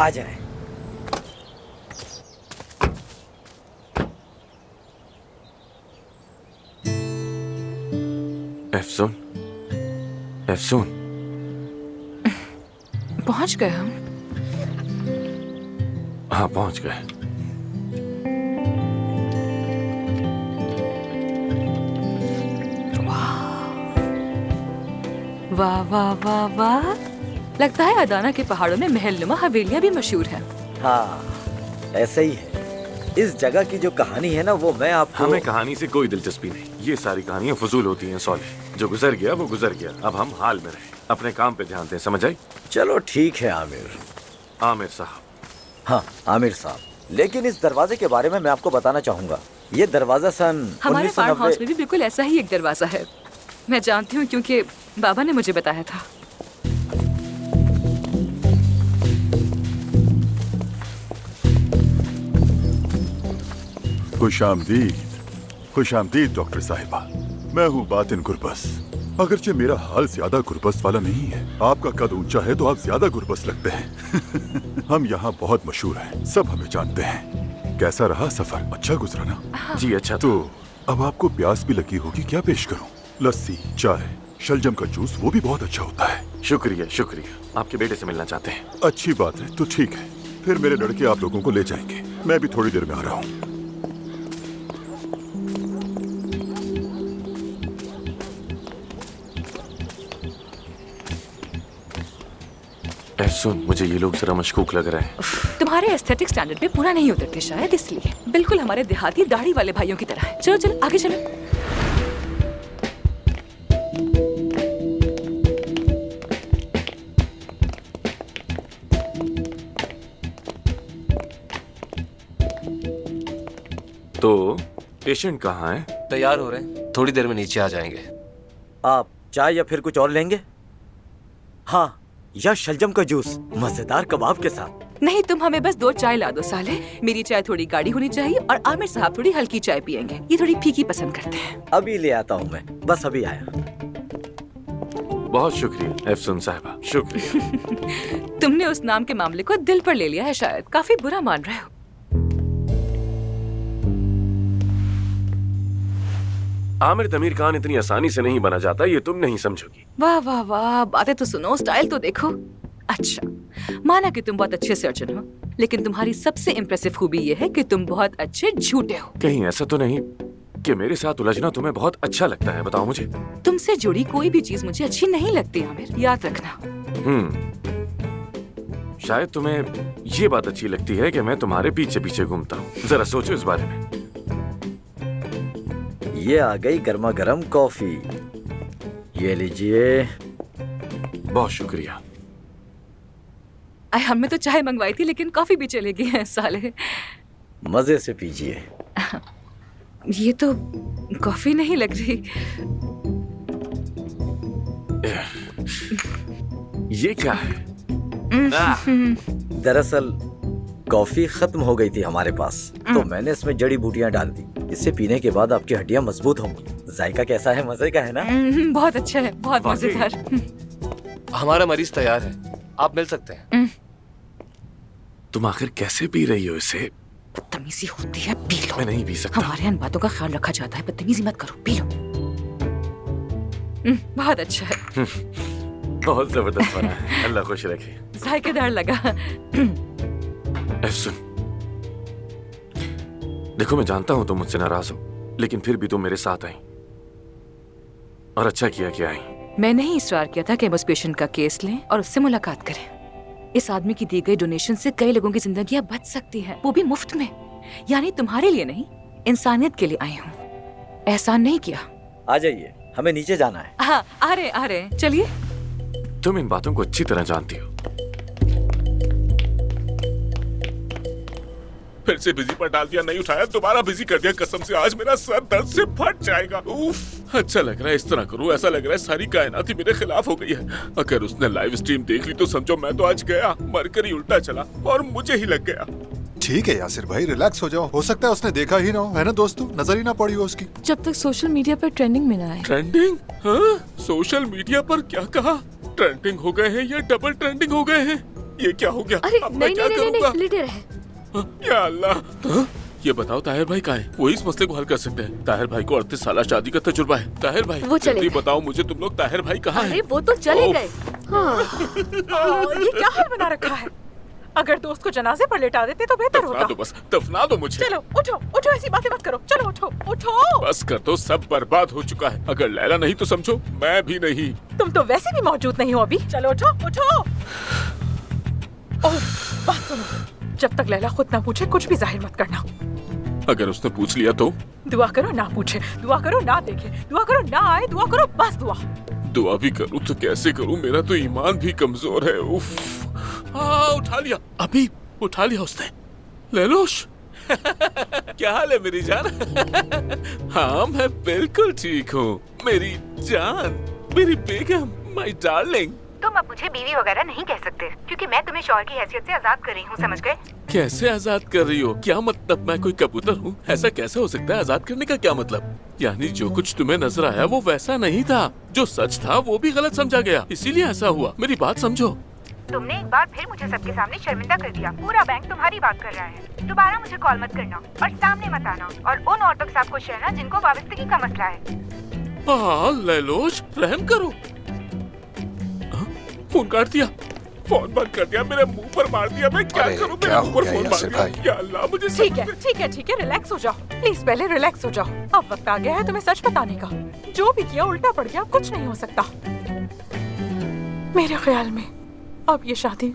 आ जाए। एफसून, एफसून, पहुंच गए हम। हाँ पहुंच गए। वाह वाह वाह वाह, लगता है अदाना के पहाड़ों में महलनुमा हवेलियां भी मशहूर हैं। हाँ ऐसे ही है। इस जगह की जो कहानी है ना वो मैं आपको। हमें कहानी से कोई दिलचस्पी नहीं, ये सारी कहानियां फजूल होती हैं सॉलिह। जो गुजर गया वो गुजर गया, अब हम हाल में रहे, अपने काम पे ध्यान दें, समझ आई? चलो ठीक है आमिर। आमिर साहब। हाँ आमिर साहब, लेकिन इस दरवाजे के बारे में मैं आपको बताना चाहूंगा। ये दरवाजा सन हमारे फार्म 1990। हाउस में भी बिल्कुल ऐसा ही एक दरवाजा है। मैं जानती हूँ क्योंकि बाबा ने मुझे बताया था। खुशामदीद, खुशामदीद डॉक्टर साहिबा। मैं हूँ बातिन गुरबस। अगरचे मेरा हाल ज्यादा गुरबस वाला नहीं है। आपका कद ऊंचा है तो आप ज्यादा गुरबस लगते हैं। हम यहाँ बहुत मशहूर हैं, सब हमें जानते हैं। कैसा रहा सफर? अच्छा गुजरा ना? जी अच्छा। तो अब आपको प्यास भी लगी होगी, क्या पेश करूँ? लस्सी, चाय, शलजम का जूस, वो भी बहुत अच्छा होता है। शुक्रिया शुक्रिया। आपके बेटे से मिलना चाहते हैं? अच्छी बात है, तो ठीक है, फिर मेरे लड़के आप लोगों को ले जाएंगे। मैं भी थोड़ी देर में आ रहा हूँ। एफसून, मुझे ये लोग जरा मशकूक लग रहे हैं। तुम्हारे एस्थेटिक स्टैंडर्ड पे पूरा नहीं उतरते शायद, इसलिए। बिल्कुल हमारे देहाती दाढ़ी वाले भाइयों की तरह है। चलो चलो आगे चलो। तो पेशेंट कहाँ है? तैयार हो रहे हैं, थोड़ी देर में नीचे आ जाएंगे। आप चाय या फिर कुछ और लेंगे? हाँ, या शलजम का जूस मजेदार कबाब के साथ। नहीं, तुम हमें बस 2 चाय ला दो साले। मेरी चाय थोड़ी गाढ़ी होनी चाहिए और आमिर साहब थोड़ी हल्की चाय पियेंगे। ये थोड़ी फीकी पसंद करते हैं। अभी ले आता हूँ मैं, बस अभी आया। बहुत शुक्रिया एफसून साहिबा, शुक्रिया। तुमने उस नाम के मामले को दिल पर ले लिया है शायद। काफी बुरा मान रहे हो। आमिर तमीर खान इतनी आसानी से नहीं बना जाता, ये तुम नहीं समझोगी। वाह वाह वाह, बातें तो सुनो, स्टाइल तो देखो। अच्छा, माना कि तुम बहुत अच्छे सर्जन हो, लेकिन तुम्हारी सबसे इम्प्रेसिव खूबी ये है कि तुम बहुत अच्छे झूठे हो। कहीं ऐसा तो नहीं कि मेरे साथ उलझना तुम्हें बहुत अच्छा लगता है? बताओ मुझे। तुमसे जुड़ी कोई भी चीज मुझे अच्छी नहीं लगती आमिर, याद रखना। शायद तुम्हें ये बात अच्छी लगती है कि मैं तुम्हारे पीछे पीछे घूमता हूँ। जरा सोचो इस बारे में। ये आ गई गर्मा गर्म कॉफी, ये लीजिए। बहुत शुक्रिया। हमने तो चाय मंगवाई थी, लेकिन कॉफी भी चलेगी है साले। मजे से पीजिए। ये तो कॉफी नहीं लग रही। ये क्या है? दरअसल कॉफी खत्म हो गई थी हमारे पास, तो मैंने इसमें जड़ी बूटियां डाल दी। इसे पीने के बाद आपकी हड्डियां मजबूत होंगी। जायका कैसा है? मजे का है ना? बहुत अच्छा है, बहुत मजेदार। हमारा मरीज तैयार है, आप मिल सकते हैं। तुम आखिर कैसे पी रही हो इसे? बदतमीजी होती है, पी लो। मैं नहीं पी सकता। हमारे इन बातों का ख्याल रखा जाता है, बदतमीजी मत करो, पी लो। बहुत अच्छा है। बहुत जबरदस्त बना है, अल्लाह खुश रखे। जायकेदार लगा। एफसून, देखो मैं जानता हूं तुम मुझसे नाराज हो, लेकिन फिर भी तुम मेरे साथ आई और अच्छा किया कि आई। मैंने ही इसरार किया था कि हम उस पेशेंट का केस लें और उससे मुलाकात करें। इस आदमी की दी गई डोनेशन से कई लोगों की जिंदगियां बच सकती हैं, वो भी मुफ्त में। यानी तुम्हारे लिए नहीं, इंसानियत के लिए आई हूँ। एहसान नहीं किया। आ जाइए, हमें नीचे जाना है। हाँ, आ रहे चलिए। तुम इन बातों को अच्छी तरह जानती हो। फिर से बिजी पर डाल दिया, नहीं उठाया, दोबारा बिजी कर दिया। कसम से आज मेरा सर दर्द से फट जाएगा। उफ, अच्छा लग रहा है इस तरह करूं, ऐसा लग रहा है सारी कायनात ही मेरे खिलाफ हो गई है। अगर उसने लाइव स्ट्रीम देख ली तो समझो मैं तो आज गया, मरकर ही उल्टा चला और मुझे ही लग गया। ठीक है यासिर भाई, रिलैक्स हो जाओ। हो सकता है उसने देखा ही ना हो, है ना दोस्तों? नजर ही ना पड़ी हो उसकी। जब तक सोशल मीडिया पर ट्रेंडिंग में ना आए। ट्रेंडिंग? हाँ, सोशल मीडिया पर क्या कहा? ट्रेंडिंग हो गए हैं या डबल ट्रेंडिंग हो गए हैं? ये क्या हो गया? अरे अब मैं नहीं क्या नहीं नहीं करूंगा? नहीं लेटे रहे। या अल्लाह। हाँ? ये बताओ ताहिर भाई कहाँ है? वो इस मसले को हल कर सकते हैं। ताहिर भाई को 38 साल शादी का तजुर्बा है। ताहिर भाई वो चले जल्दी गए। बताओ मुझे तुम लोग, ताहिर भाई कहाँ अरे है? वो तो चले ओफ। गए। हाँ ये क्या हाल बना रखा है? अगर दोस्त को जनाजे पर लेटा देते तो बेहतर दफना होता। दो बस, दफना दो मुझे। चलो उठो उठो, ऐसी बातें मत करो। चलो उठो उठो। बस कर दो, सब बर्बाद हो चुका है। अगर लैला नहीं तो समझो मैं भी नहीं। तुम तो वैसे भी मौजूद नहीं हो अभी। चलो उठो उठो। ओह बात सुनो, जब तक लैला खुद ना पूछे कुछ भी जाहिर मत करना। अगर उसने पूछ लिया तो? दुआ करो ना पूछे, दुआ करो ना देखे, दुआ करो ना आए, दुआ करो बस दुआ। दुआ भी करूं तो कैसे करूं? मेरा तो ईमान भी कमजोर है। उफ। हाँ उठा लिया, अभी उठा लिया उसने। लैलोश क्या हाल है मेरी जान? हाँ मैं बिल्कुल ठीक हूँ मेरी जान, मेरी बेगम, माय डार्लिंग। तुम अब मुझे बीवी वगैरह नहीं कह सकते, क्योंकि मैं तुम्हें शौहर की हैसियत से आजाद कर रही हूँ, समझ गए? कैसे आजाद कर रही हो? क्या मतलब मैं कोई कबूतर हूँ? ऐसा कैसे हो सकता है? आजाद करने का क्या मतलब? यानी जो कुछ तुम्हें नजर आया वो वैसा नहीं था, जो सच था वो भी गलत समझा गया, इसीलिए ऐसा हुआ। मेरी बात समझो। तुमने एक बार फिर मुझे सबके सामने शर्मिंदा कर दिया। पूरा बैंक तुम्हारी बात कर रहा है। दोबारा मुझे कॉल मत करना और सामने मत आना, और उन औरतों के साथ खुश रहना जिनको वाबस्तगी का मसला है। हाँ लैलोश रहम करो। हाँ, फोन काट दिया, फोन बंद कर दिया, मेरे मुंह पर मार दिया। मैं क्या करूं? मेरे मुंह पर फोन मार दिया। या अल्लाह मुझे ठीक है रिलैक्स हो जाओ प्लीज, पहले रिलैक्स हो जाओ। अब वक्त आ गया है तुम्हें सच बताने का। जो भी किया उल्टा पड़ गया, अब कुछ नहीं हो सकता। मेरे ख्याल में अब ये शादी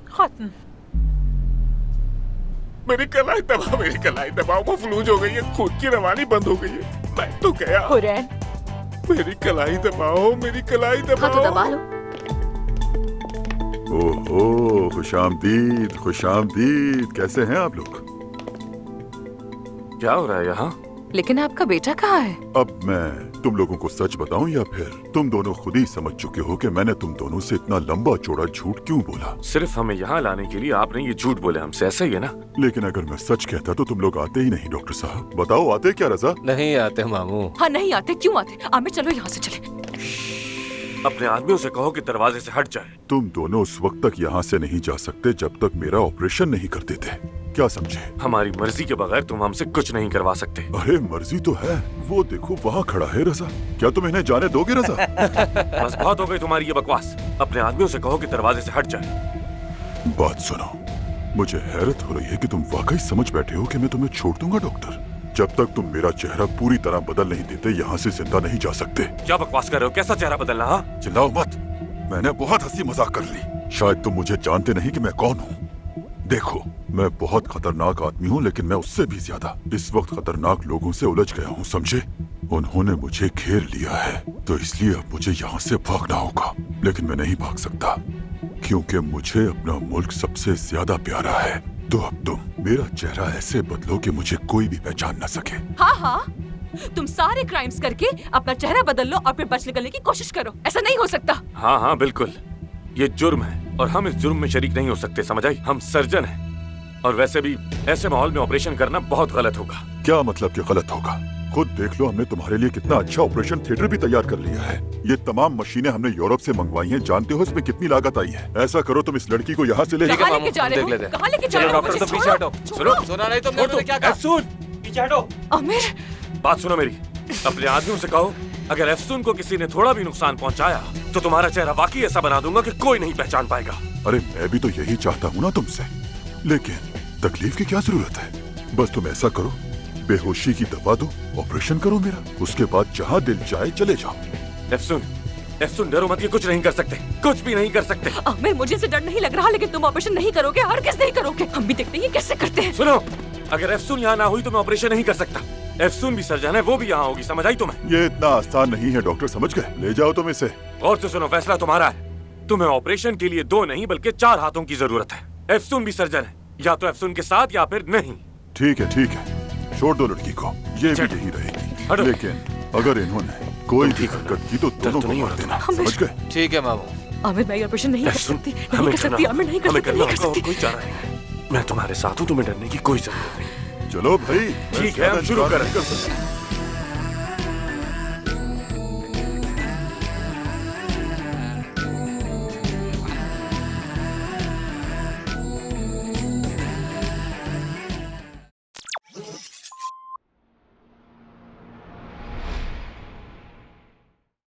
खत्म। मेरी कलाई दबाओ, मेरी कलाई दबाओ, मफलूज हो गई है, खून की रवानी बंद हो गई है। मैं तो गया। हुरैन मेरी कलाई दबाओ, मेरी कलाई दबाओ। हाँ तो दबा लो। ओहो खुशामदीद खुशामदीद, कैसे हैं आप लोग? क्या हो रहा है यहाँ? लेकिन आपका बेटा कहाँ है? अब मैं तुम लोगों को सच बताऊं या फिर तुम दोनों खुद ही समझ चुके हो कि मैंने तुम दोनों से इतना लंबा चौड़ा झूठ क्यों बोला? सिर्फ हमें यहाँ लाने के लिए आपने ये झूठ बोले हमसे, ऐसा ही है ना? लेकिन अगर मैं सच कहता तो तुम लोग आते ही नहीं। डॉक्टर साहब बताओ, आते क्या रजा? नहीं आते मामू। हाँ नहीं आते, क्यों आते? आमिर चलो यहाँ से चले। अपने आदमियों से कहो कि दरवाजे से हट जाए। तुम दोनों उस वक्त तक यहाँ से नहीं जा सकते जब तक मेरा ऑपरेशन नहीं कर देते, क्या समझे? हमारी मर्जी के बगैर तुम हमसे कुछ नहीं करवा सकते। अरे मर्जी तो है, वो देखो वहाँ खड़ा है रजा। क्या तुम इन्हें जाने दोगे रजा? बस बहुत हो गई तुम्हारी ये बकवास। अपने आदमियों से कहो कि दरवाजे से हट जाए। बात सुनो, मुझे हैरत हो रही है कि तुम वाकई समझ बैठे हो कि मैं तुम्हें छोड़ दूंगा डॉक्टर। जब तक तुम मेरा चेहरा पूरी तरह बदल नहीं देते यहाँ से जिंदा नहीं जा सकते। क्या बकवास कर रहे हो? कैसा चेहरा बदलना? हाँ चिल्लाओ मत, मैंने बहुत हंसी मजाक कर ली। शायद तुम मुझे जानते नहीं कि मैं कौन हूँ। देखो मैं बहुत खतरनाक आदमी हूँ, लेकिन मैं उससे भी ज्यादा इस वक्त खतरनाक लोगों से उलझ गया हूँ, समझे? उन्होंने मुझे घेर लिया है, तो इसलिए अब मुझे यहाँ से भागना होगा। लेकिन मैं नहीं भाग सकता, क्योंकि मुझे अपना मुल्क सबसे ज्यादा प्यारा है। तो अब तुम मेरा चेहरा ऐसे बदलो कि मुझे कोई भी पहचान न सके। हाँ हाँ, तुम सारे क्राइम्स करके अपना चेहरा बदल लो और फिर बच निकलने की कोशिश करो। ऐसा नहीं हो सकता। हाँ हाँ बिल्कुल, ये जुर्म है और हम इस जुर्म में शरीक नहीं हो सकते, समझ आई? हम सर्जन हैं और वैसे भी ऐसे माहौल में ऑपरेशन करना बहुत गलत होगा। क्या मतलब कि गलत होगा? खुद देख लो, हमने तुम्हारे लिए कितना अच्छा ऑपरेशन थिएटर भी तैयार कर लिया है। ये तमाम मशीनें हमने यूरोप से मंगवाई हैं। जानते हो इसमें कितनी लागत आई है? ऐसा करो तुम इस लड़की को यहाँ से ले कहाँ जाओ। लेके जा रहे हो? देख लेते हैं। कहाँ लेके जा रहे हो? डॉक्टर मुझे साहब पीछे छोड़ो। हटो। सुनो, सुना नहीं तुमने? उन्होंने क्या कहा? एफसून, पीछे हटो। आमिर बात सुनो मेरी, अपने आदमियों से कहो अगर एफसून को किसी ने थोड़ा भी नुकसान पहुंचाया तो तुम्हारा चेहरा वाकई ऐसा बना दूंगा कि कोई नहीं पहचान पाएगा। अरे मैं भी तो यही चाहता हूँ ना तुमसे, लेकिन तकलीफ की क्या जरूरत है? बस तुम ऐसा करो, बेहोशी की दवा दो, ऑपरेशन करो मेरा, उसके बाद जहाँ दिल जाए चले जाओ। एफसून डरो मत, ये कुछ नहीं कर सकते, कुछ भी नहीं कर सकते। आमिर मुझे से डर नहीं लग रहा, लेकिन तुम ऑपरेशन नहीं करोगे, हरगिज़ नहीं करोगे। हम भी देखते हैं ये कैसे करते हैं। सुनो, अगर एफसून यहाँ ना हुई तो मैं ऑपरेशन नहीं कर सकता। एफसून भी सर्जन है, वो भी यहाँ होगी, समझ आई तुम्हें? ये इतना आसान नहीं है डॉक्टर, समझ गए? ले जाओ तुम इसे। और तो सुनो, फैसला तुम्हारा है। तुम्हें ऑपरेशन के लिए 2 नहीं बल्कि 4 हाथों की जरूरत है। एफसून भी सर्जन है, या तो एफसून के साथ या फिर नहीं। ठीक है, छोड़ दो लड़की को, ये भी यही रहेगी। लेकिन अगर इन्होंने कोई भी हरकत की तो दोनों को मार देना, समझ गए? ठीक है मामू। आमिर मैं ऑपरेशन नहीं कर सकती, नहीं हमें कर सकती, आमिर नहीं कर हमें सकती, करना नहीं कर होगा, सकती। कोई चारा नहीं है। मैं तुम्हारे साथ हूँ, तुम्हें डरने की कोई जरूरत नहीं। चलो भाई, ठीक है, हम शुरू करें। कर सकते।